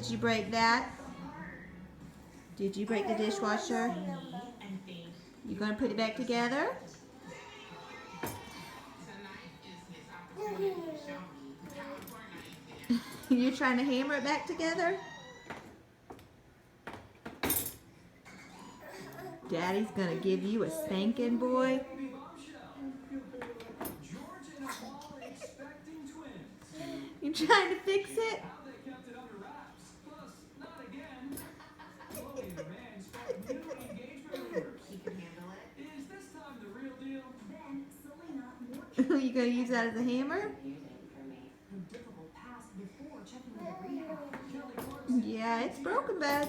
Did you break that? Did you break the dishwasher? You gonna put it back together? You're trying to hammer it back together? Daddy's gonna give you a spanking, boy. You trying to fix it? You gonna use that as a hammer? Yeah, it's broken, bud.